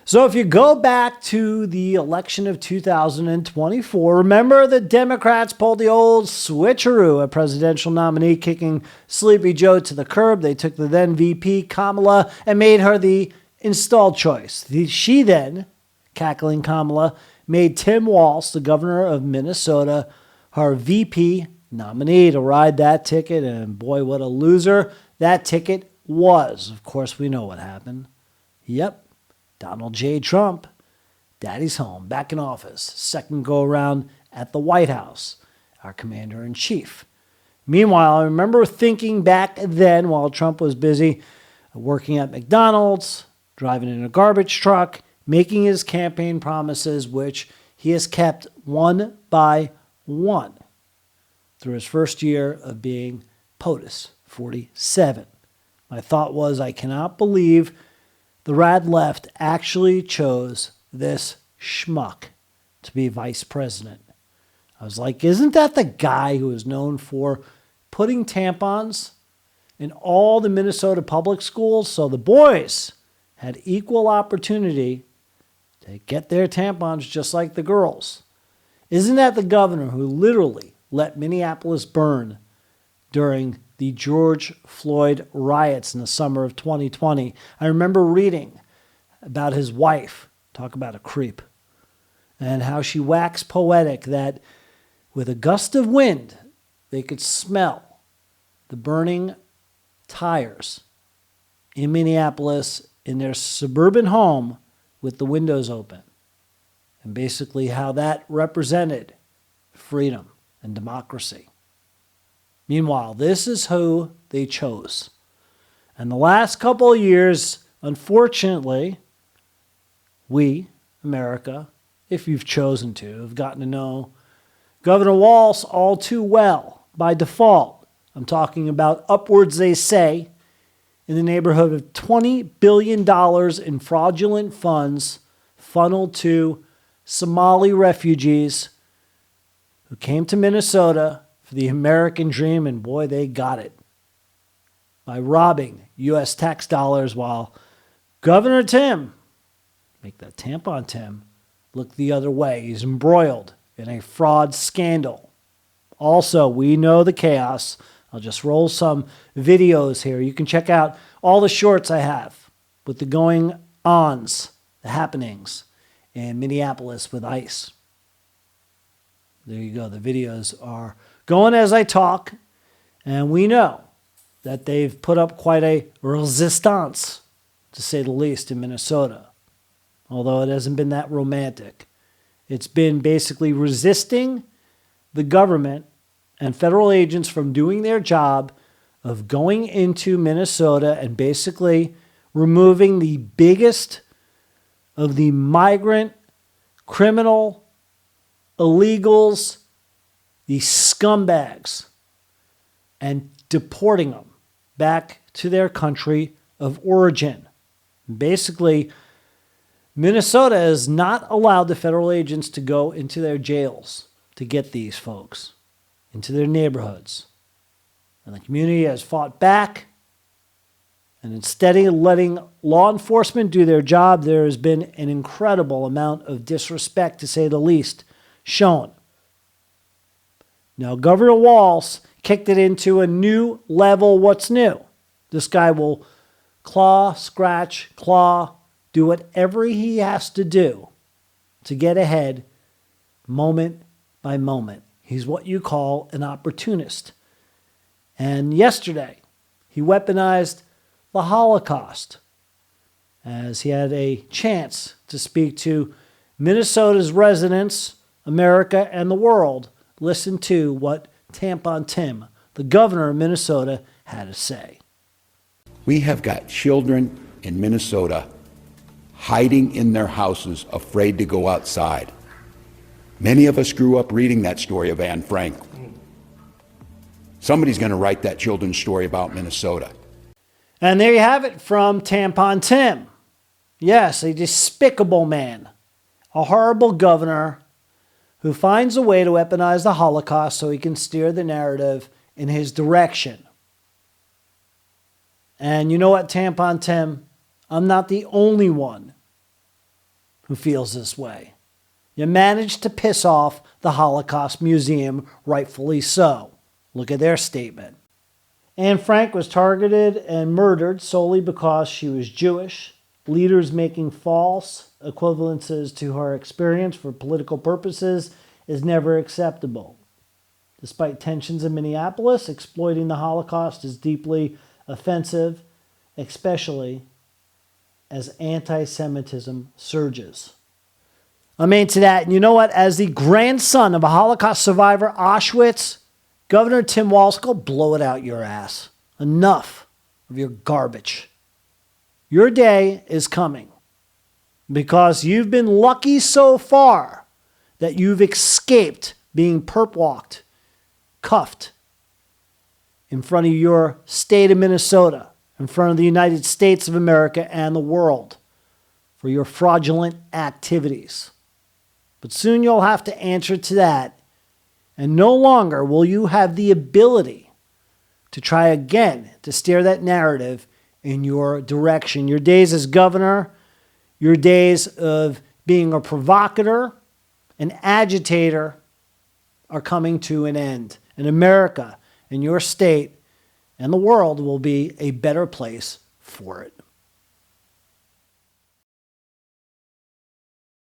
So if you go back to the election of 2024, remember the Democrats pulled the old switcheroo, a presidential nominee kicking Sleepy Joe to the curb. They took the then VP, Kamala, and made her the installed choice. She then, cackling Kamala, made Tim Walz, the governor of Minnesota, her VP nominee to ride that ticket. And boy, what a loser that ticket was. Of course, we know what happened. Yep. Donald J. Trump, daddy's home, back in office, second go around at the White House, our commander-in-chief. Meanwhile, I remember thinking back then while Trump was busy working at McDonald's, driving in a garbage truck, making his campaign promises, which he has kept one by one through his first year of being POTUS 47. My thought was, I cannot believe the rad left actually chose this schmuck to be vice president. I was like, isn't that the guy who is known for putting tampons in all the Minnesota public schools so the boys had equal opportunity to get their tampons just like the girls? Isn't that the governor who literally let Minneapolis burn during the George Floyd riots in the summer of 2020. I remember reading about his wife, talk about a creep, and how she waxed poetic that with a gust of wind, they could smell the burning tires in Minneapolis in their suburban home with the windows open. And basically how that represented freedom and democracy. Meanwhile, this is who they chose. And the last couple of years, unfortunately, we, America, if you've chosen to, have gotten to know Governor Walz all too well by default. I'm talking about upwards, they say, in the neighborhood of $20 billion in fraudulent funds funneled to Somali refugees who came to Minnesota for the American dream, and boy, they got it by robbing U.S. tax dollars while Governor Tim, make that tampon Tim, look the other way. He's embroiled in a fraud scandal. Also, we know the chaos. I'll just roll some videos here. You can check out all the shorts I have with the going-ons, the happenings in Minneapolis with ICE. There you go. The videos are going as I talk, and we know that they've put up quite a resistance, to say the least, in Minnesota. Although it hasn't been that romantic. It's been basically resisting the government and federal agents from doing their job of going into Minnesota and basically removing the biggest of the migrant, criminal, illegals, the scumbags, and deporting them back to their country of origin. Basically, Minnesota has not allowed the federal agents to go into their jails to get these folks into their neighborhoods. And the community has fought back. And instead of letting law enforcement do their job, there has been an incredible amount of disrespect, to say the least, shown. Now, Governor Walz kicked it into a new level. What's new? This guy will claw, scratch, claw, do whatever he has to do to get ahead moment by moment. He's what you call an opportunist. And yesterday, he weaponized the Holocaust as he had a chance to speak to Minnesota's residents, America, and the world. Listen to what Tampon Tim, the governor of Minnesota, had to say. We have got children in Minnesota hiding in their houses, afraid to go outside. Many of us grew up reading that story of Anne Frank. Somebody's going to write that children's story about Minnesota. And there you have it from Tampon Tim. Yes, a despicable man, a horrible governor who finds a way to weaponize the Holocaust so he can steer the narrative in his direction. And you know what, Tampon Tim? I'm not the only one who feels this way. You managed to piss off the Holocaust Museum, rightfully so. Look at their statement. Anne Frank was targeted and murdered solely because she was Jewish. Leaders making false equivalences to her experience for political purposes is never acceptable. Despite tensions in Minneapolis, exploiting the Holocaust is deeply offensive, especially as anti-Semitism surges. Amen to that. And you know what? As the grandson of a Holocaust survivor, Auschwitz, Governor Tim Walz, go blow it out your ass. Enough of your garbage. Your day is coming because you've been lucky so far that you've escaped being perp walked, cuffed in front of your state of Minnesota, in front of the United States of America and the world for your fraudulent activities. But soon you'll have to answer to that, and no longer will you have the ability to try again to steer that narrative in your direction. Your days as governor, your days of being a provocateur, an agitator, are coming to an end. And America and your state and the world will be a better place for it.